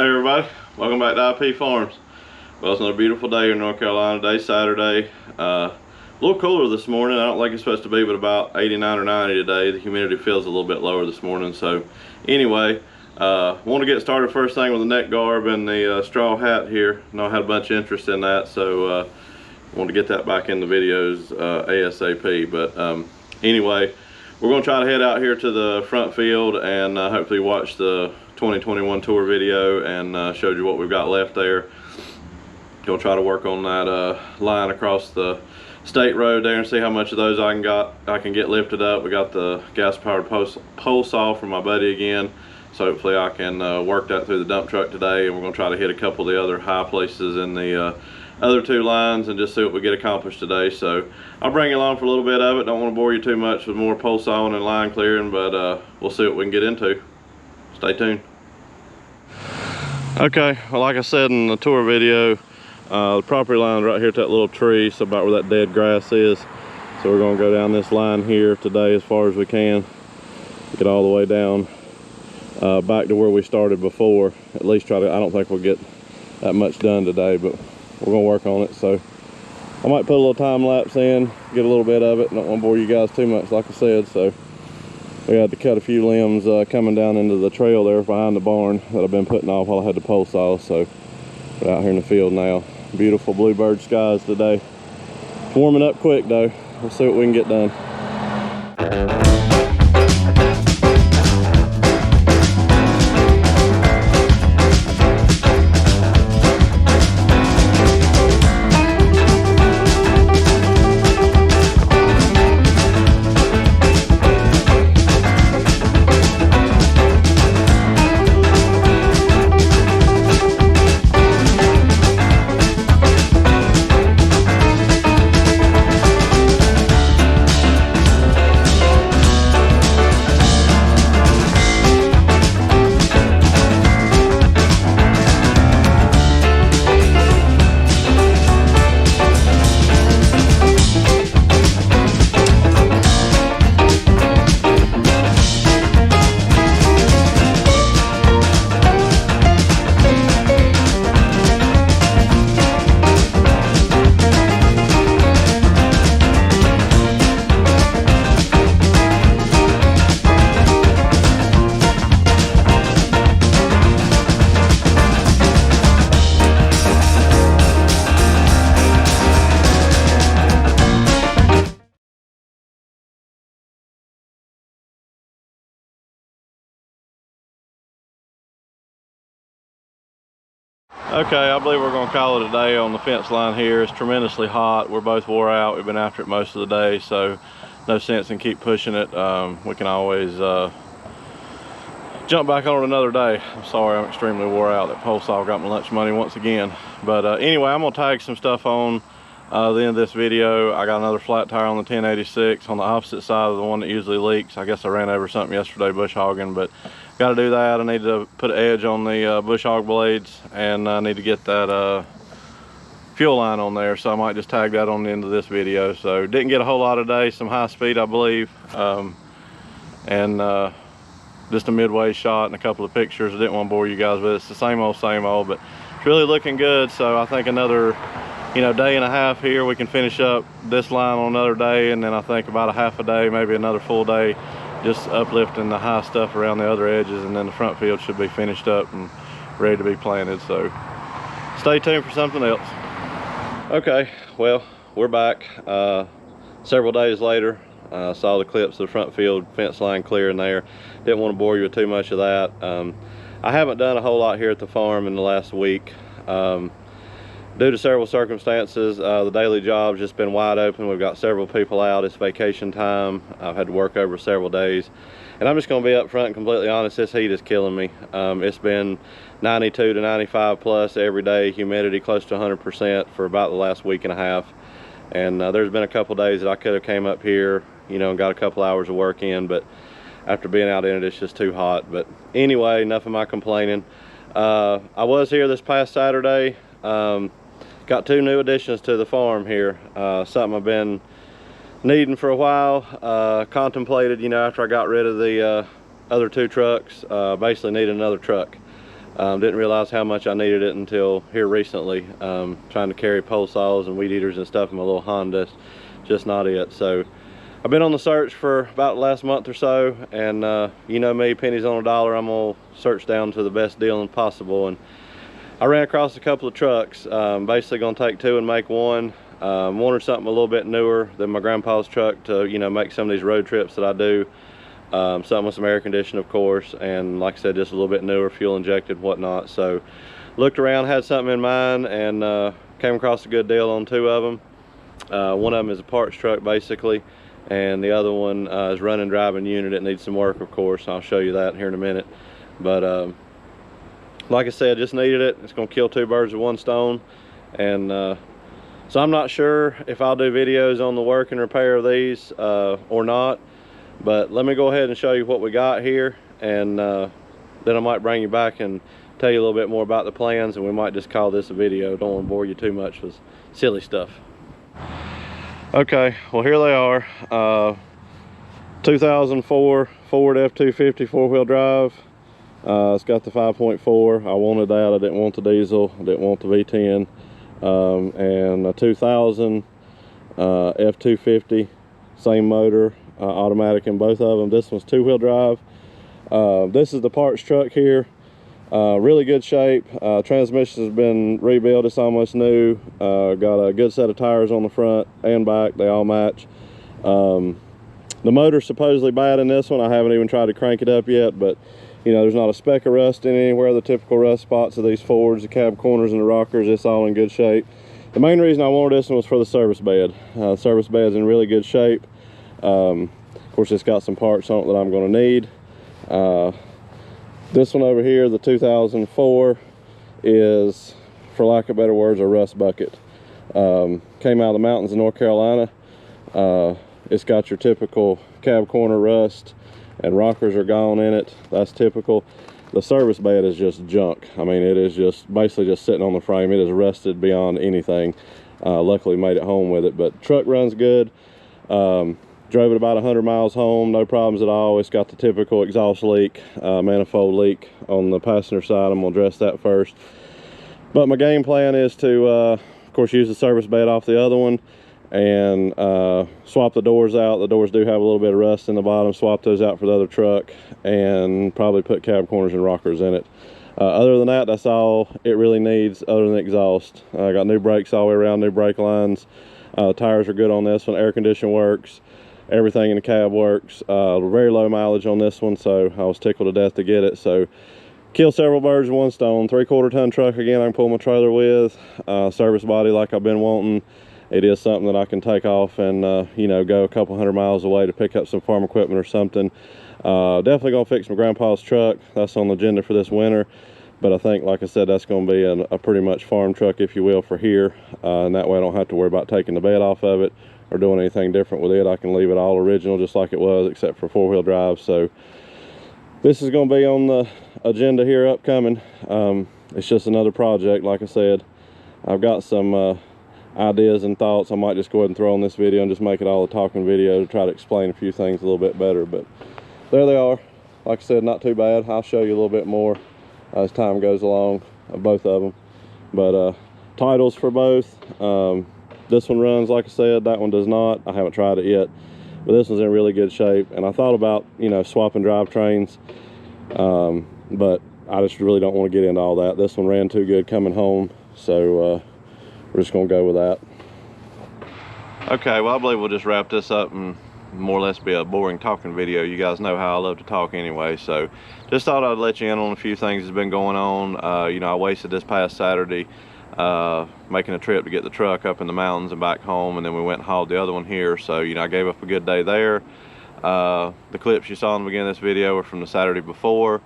Hey everybody, welcome back to IP Farms. Well, it's another beautiful day here in North Carolina. Today's Saturday. A little cooler this morning. I don't think it's supposed to be, but about 89 or 90 today. The humidity feels a little bit lower this morning. So anyway, want to get started first thing with the neck garb and the straw hat here. I know I had a bunch of interest in that, so want to get that back in the videos ASAP. But anyway, we're going to try to head out here to the front field and hopefully watch the 2021 tour video and showed you what we've got left there. Gonna try to work on that line across the state road there and see how much of those I can get lifted up. We got the gas powered pole saw from my buddy again, so hopefully I can work that through the dump truck today, and we're gonna try to hit a couple of the other high places in the other two lines and just see what we get accomplished today. So I'll bring you along for a little bit of it. Don't want to bore you too much with more pole sawing and line clearing, but we'll see what we can get into. Stay tuned. Okay, well, like I said in the tour video, the property line is right here to that little tree, so about where that dead grass is. So we're going to go down this line here today as far as we can, get all the way down back to where we started before. At least try to, I don't think we'll get that much done today, but we're going to work on it. So I might put a little time lapse in, get a little bit of it. Don't want to bore you guys too much, like I said. So we had to cut a few limbs coming down into the trail there behind the barn that I've been putting off while I had the pole saw. So we're out here in the field now. Beautiful bluebird skies today. It's warming up quick though. We'll see what we can get done. Okay, I believe we're going to call it a day on the fence line here. It's tremendously hot. We're both wore out. We've been after it most of the day, so no sense in keep pushing it. We can always jump back on it another day. I'm sorry, I'm extremely wore out. That pole saw got my lunch money once again. But anyway, I'm going to tag some stuff on the end of this video. I got another flat tire on the 1086 on the opposite side of the one that usually leaks. I guess I ran over something yesterday bush hogging, but got to do that. I need to put an edge on the bush hog blades, and I need to get that fuel line on there, so I might just tag that on the end of this video. So didn't get a whole lot today, some high speed I believe, and just a midway shot and a couple of pictures. I didn't want to bore you guys with it. It's the same old, but it's really looking good. So I think another day and a half here, we can finish up this line on another day, and then I think about a half a day, maybe another full day, just uplifting the high stuff around the other edges, and then the front field should be finished up and ready to be planted. So stay tuned for something else. Okay, well, we're back several days later. Saw the clips of the front field fence line clearing there. Didn't want to bore you with too much of that. I haven't done a whole lot here at the farm in the last week. Due to several circumstances, the daily job's just been wide open. We've got several people out. It's vacation time. I've had to work over several days. And I'm just going to be up front and completely honest, this heat is killing me. It's been 92 to 95 plus every day, humidity close to 100% for about the last week and a half. And there's been a couple days that I could have came up here, and got a couple hours of work in, but after being out in it, it's just too hot. But anyway, enough of my complaining. I was here this past Saturday. Got 2 new additions to the farm here. Something I've been needing for a while, contemplated, after I got rid of the other 2 trucks, basically needed another truck. Didn't realize how much I needed it until here recently. Trying to carry pole saws and weed eaters and stuff in my little Honda, just not it. So I've been on the search for about the last month or so, and you know me, pennies on a dollar, I'm gonna search down to the best deal possible. And I ran across a couple of trucks. Basically gonna take two and make one. Wanted something a little bit newer than my grandpa's truck to, you know, make some of these road trips that I do. Something with some air conditioning, of course, and like I said, just a little bit newer, fuel injected, whatnot. So looked around, had something in mind, and came across a good deal on two of them. One of them is a parts truck basically, and the other one is running driving unit. It needs some work, of course. I'll show you that here in a minute. But like I said, just needed it. It's gonna kill two birds with one stone. And so I'm not sure if I'll do videos on the work and repair of these or not. But let me go ahead and show you what we got here, and then I might bring you back and tell you a little bit more about the plans, and we might just call this a video. Don't want to bore you too much with silly stuff. Okay, well here they are. 2004 Ford F-250 four-wheel drive. It's got the 5.4. I wanted that. I didn't want the diesel. I didn't want the V10. And a 2000 F-250, same motor. Automatic in both of them. This one's two-wheel drive. This is the parts truck here. Really good shape. Transmission has been rebuilt. It's almost new. Got a good set of tires on the front and back. They all match. The motor's supposedly bad in this one. I haven't even tried to crank it up yet, but you know, there's not a speck of rust in anywhere. The typical rust spots of these Fords, the cab corners and the rockers, it's all in good shape. The main reason I wanted this one was for the service bed. The service bed's in really good shape. Of course, it's got some parts on it that I'm going to need. This one over here, the 2004, is, for lack of better words, a rust bucket. Came out of the mountains of North Carolina. It's got your typical cab corner rust, and rockers are gone in it. That's typical. The service bed is just junk. I mean, it is just basically just sitting on the frame. It is rusted beyond anything. Luckily made it home with it, but truck runs good. Drove it about 100 miles home, no problems at all. It's got the typical exhaust leak, manifold leak on the passenger side. I'm gonna address that first. But my game plan is to, of course, use the service bed off the other one and swap the doors out. The doors do have a little bit of rust in the bottom. Swap those out for the other truck and probably put cab corners and rockers in it. Other than that, that's all it really needs other than the exhaust. I got new brakes all the way around, new brake lines. Tires are good on this one. Air condition works. Everything in the cab works. Very low mileage on this one, so I was tickled to death to get it. So kill several birds with one stone. 3/4 ton truck again I can pull my trailer with. Service body like I've been wanting. It is something that I can take off and you know, go a couple 100 miles away to pick up some farm equipment or something. Definitely gonna fix my grandpa's truck. That's on the agenda for this winter. But I think, like I said, that's going to be a pretty much farm truck, if you will, for here. And that way I don't have to worry about taking the bed off of it or doing anything different with it. I can leave it all original just like it was, except for four-wheel drive. So this is going to be on the agenda here upcoming. It's just another project. Like I said, I've got some ideas and thoughts. I might just go ahead and throw on this video and just make it all a talking video to try to explain a few things a little bit better. But there they are. Like I said, not too bad. I'll show you a little bit more as time goes along, both of them. But titles for both. This one runs, like I said. That one does not. I haven't tried it yet, but this one's in really good shape. And I thought about, you know, swapping drivetrains, but I just really don't want to get into all that. This one ran too good coming home, so we're just gonna go with that. Okay, well, I believe we'll just wrap this up and more or less be a boring talking video. You guys know how I love to talk anyway, so just thought I'd let you in on a few things that's been going on. You know, I wasted this past Saturday making a trip to get the truck up in the mountains and back home, and then we went and hauled the other one here. So, you know, I gave up a good day there. The clips you saw in the beginning of this video were from the Saturday before,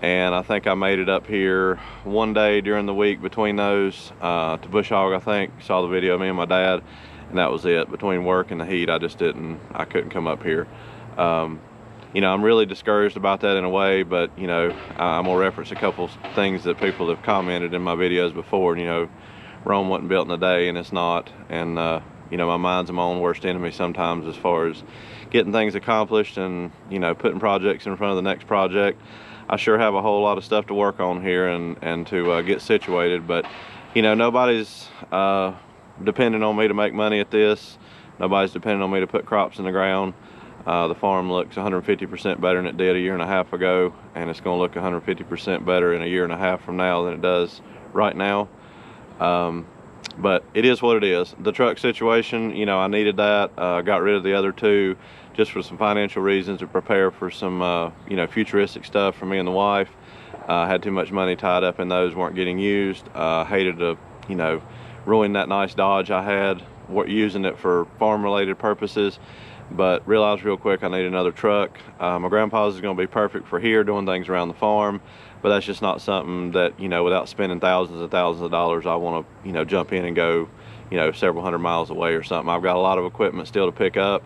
and I think I made it up here one day during the week between those to Bush Hog. I think you saw the video of me and my dad, and that was it. Between work and the heat, I couldn't come up here. You know, I'm really discouraged about that in a way, but, you know, I'm gonna reference a couple things that people have commented in my videos before. You know, Rome wasn't built in a day, and it's not. And you know, my mind's my own worst enemy sometimes as far as getting things accomplished and, you know, putting projects in front of the next project. I sure have a whole lot of stuff to work on here and to get situated. But you know, nobody's depending on me to make money at this. Nobody's depending on me to put crops in the ground. The farm looks 150% better than it did a year and a half ago, and it's going to look 150% better in a year and a half from now than it does right now. But it is what it is. The truck situation, you know, I needed that. Got rid of the other two just for some financial reasons, to prepare for some you know, futuristic stuff for me and the wife. Had too much money tied up in those, weren't getting used. Hated to, you know, ruin that nice Dodge I had, using it for farm related purposes, but realized real quick I need another truck. My grandpa's is going to be perfect for here, doing things around the farm, but that's just not something that, you know, without spending thousands and thousands of dollars, I want to, you know, jump in and go, you know, several hundred miles away or something. I've got a lot of equipment still to pick up.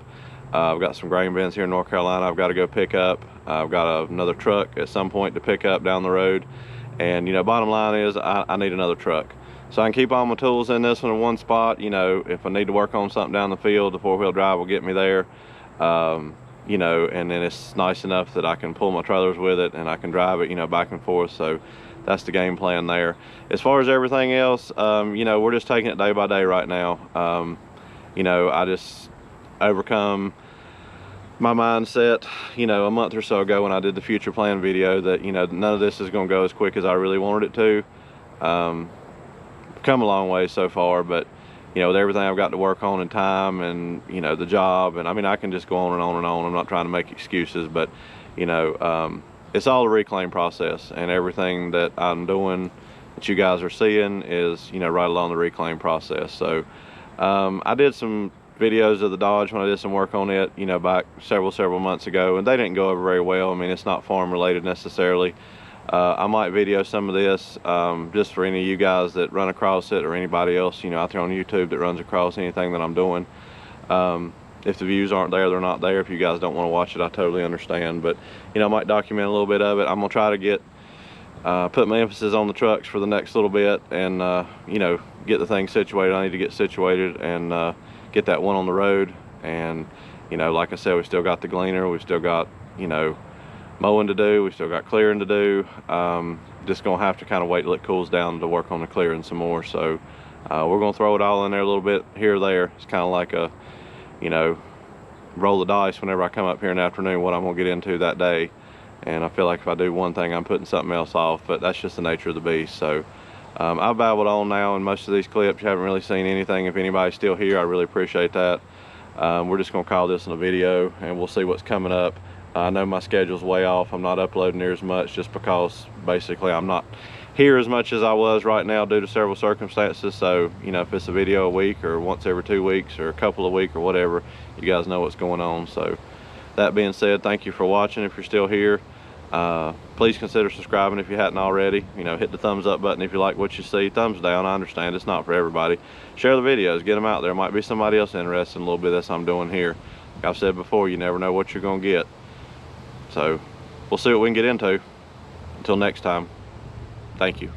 I've got some grain bins here in North Carolina I've got to go pick up. I've got another truck at some point to pick up down the road, and you know, bottom line is I need another truck. So I can keep all my tools in this one in one spot. You know, if I need to work on something down the field, the four-wheel drive will get me there. You know, and then it's nice enough that I can pull my trailers with it and I can drive it, you know, back and forth. So that's the game plan there. As far as everything else, you know, we're just taking it day by day right now. You know, I just overcome my mindset, you know, a month or so ago when I did the future plan video, that, you know, none of this is going to go as quick as I really wanted it to. Come a long way so far, but you know, with everything I've got to work on in time, and you know, the job, and I mean, I can just go on and on and on. I'm not trying to make excuses, but you know, it's all a reclaim process, and everything that I'm doing that you guys are seeing is, you know, right along the reclaim process. So I did some videos of the Dodge when I did some work on it, you know, back several months ago, and they didn't go over very well. I mean, it's not farm related necessarily. I might video some of this just for any of you guys that run across it, or anybody else, you know, out there on YouTube that runs across anything that I'm doing. If the views aren't there, they're not there. If you guys don't want to watch it, I totally understand. But you know, I might document a little bit of it. I'm gonna try to get put my emphasis on the trucks for the next little bit, and you know, get the thing situated. I need to get situated and get that one on the road. And you know, like I said, we still got the gleaner, we've still got, you know, mowing to do, we still got clearing to do. Just gonna have to kind of wait till it cools down to work on the clearing some more. So we're gonna throw it all in there a little bit here or there. It's kind of like a, you know, roll the dice whenever I come up here in the afternoon what I'm gonna get into that day. And I feel like if I do one thing, I'm putting something else off, but that's just the nature of the beast. So I've babbled on now in most of these clips. You haven't really seen anything. If anybody's still here, I really appreciate that. We're just gonna call this in a video, and we'll see what's coming up. I know my schedule's way off. I'm not uploading near as much, just because basically I'm not here as much as I was right now due to several circumstances. So, you know, if it's a video a week or once every 2 weeks or a couple a week or whatever, you guys know what's going on. So that being said, thank you for watching. If you're still here, please consider subscribing if you hadn't already. You know, hit the thumbs up button if you like what you see. Thumbs down, I understand it's not for everybody. Share the videos, get them out there. Might be somebody else interested in a little bit of this I'm doing here. Like I've said before, you never know what you're gonna get. So we'll see what we can get into. Until next time, thank you.